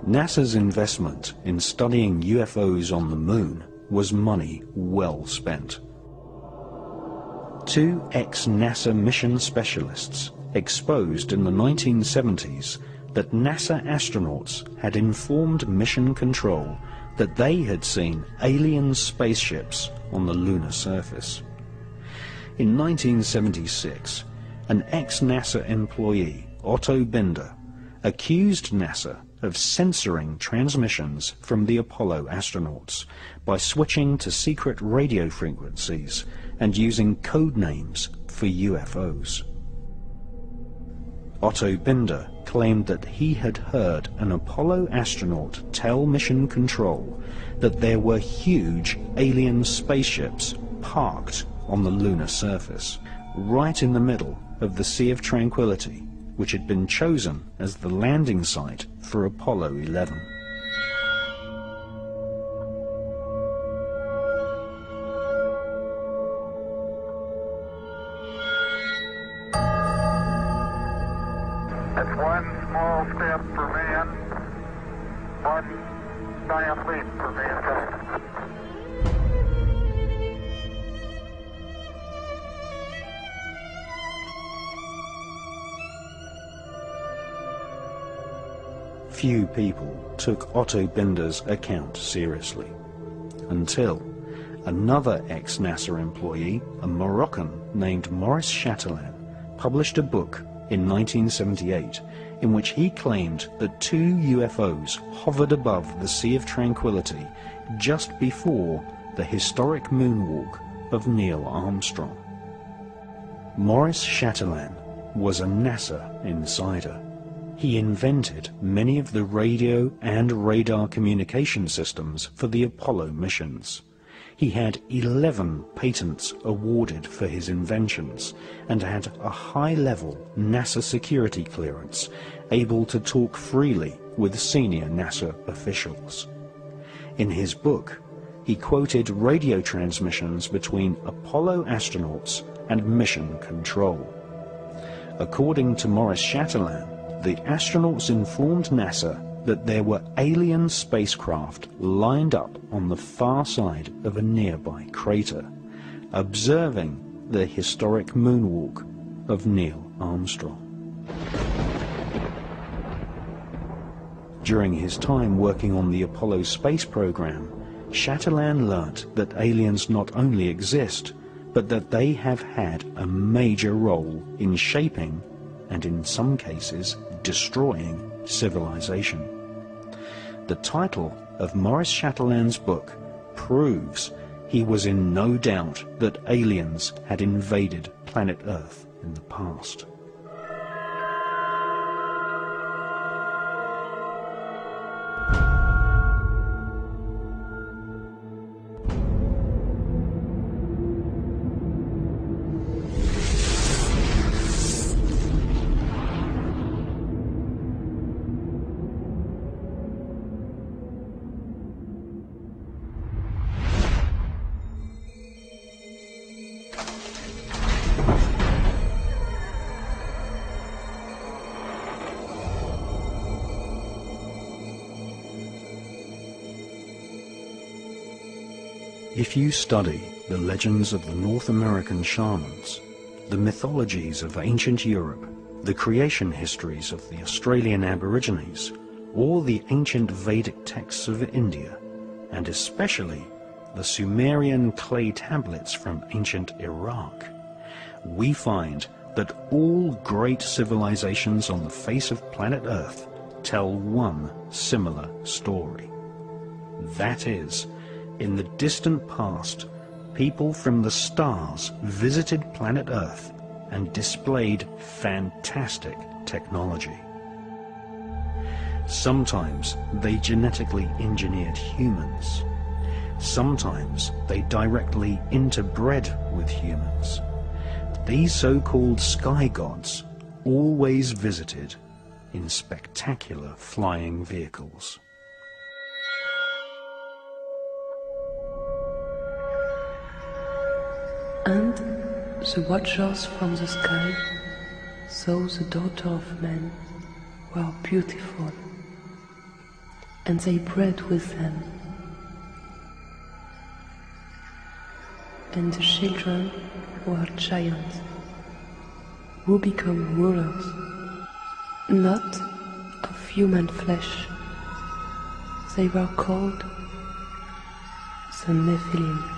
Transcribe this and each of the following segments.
NASA's investment in studying UFOs on the moon was money well spent. Two ex-NASA mission specialists exposed in the 1970s that NASA astronauts had informed mission control that they had seen alien spaceships on the lunar surface. In 1976, an ex-NASA employee, Otto Binder, accused NASA of censoring transmissions from the Apollo astronauts by switching to secret radio frequencies and using code names for UFOs. Otto Binder claimed that he had heard an Apollo astronaut tell Mission Control that there were huge alien spaceships parked on the lunar surface, right in the middle of the Sea of Tranquility, which had been chosen as the landing site for Apollo 11. It's one small step for man, one giant leap for mankind. Few people took Otto Binder's account seriously, until another ex-NASA employee, a Moroccan named Maurice Chatelain, published a book in 1978 in which he claimed that two UFOs hovered above the Sea of Tranquility just before the historic moonwalk of Neil Armstrong. Maurice Chatelain was a NASA insider. He invented many of the radio and radar communication systems for the Apollo missions. He had 11 patents awarded for his inventions and had a high-level NASA security clearance, able to talk freely with senior NASA officials. In his book, he quoted radio transmissions between Apollo astronauts and Mission Control. According to Maurice Chatelain, the astronauts informed NASA that there were alien spacecraft lined up on the far side of a nearby crater, observing the historic moonwalk of Neil Armstrong. During his time working on the Apollo space program, Chatelain learnt that aliens not only exist, but that they have had a major role in shaping, and in some cases destroying, civilization. The title of Maurice Chatelain's book proves he was in no doubt that aliens had invaded planet Earth in the past. If you study the legends of the North American shamans, the mythologies of ancient Europe, the creation histories of the Australian Aborigines, or the ancient Vedic texts of India, and especially the Sumerian clay tablets from ancient Iraq, we find that all great civilizations on the face of planet Earth tell one similar story. That is, in the distant past, people from the stars visited planet Earth and displayed fantastic technology. Sometimes they genetically engineered humans. Sometimes they directly interbred with humans. These so-called sky gods always visited in spectacular flying vehicles. And the watchers from the sky saw the daughter of man were beautiful. and they bred with them. And the children were giants, who become rulers, not of human flesh. They were called the Nephilim.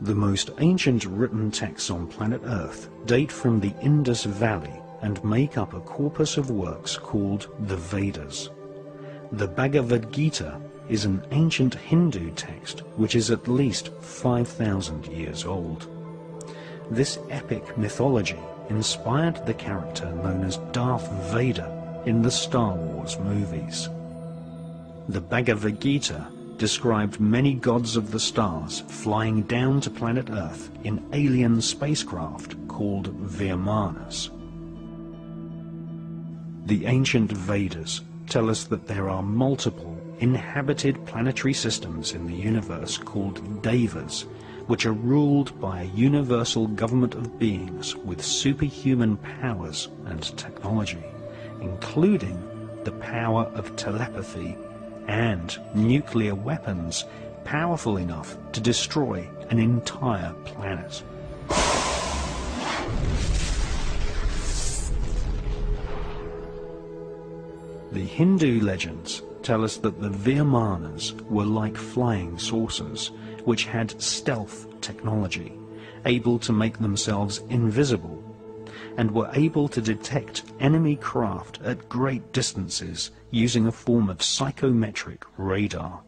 The most ancient written texts on planet Earth date from the Indus Valley and make up a corpus of works called the Vedas. The Bhagavad Gita is an ancient Hindu text which is at least 5,000 years old. This epic mythology inspired the character known as Darth Vader in the Star Wars movies. The Bhagavad Gita described many gods of the stars flying down to planet Earth in alien spacecraft called Vimanas. The ancient Vedas tell us that there are multiple inhabited planetary systems in the universe called Devas, which are ruled by a universal government of beings with superhuman powers and technology, including the power of telepathy and nuclear weapons powerful enough to destroy an entire planet. The Hindu legends tell us that the Vimanas were like flying saucers, which had stealth technology, able to make themselves invisible, and were able to detect enemy craft at great distances using a form of psychometric radar.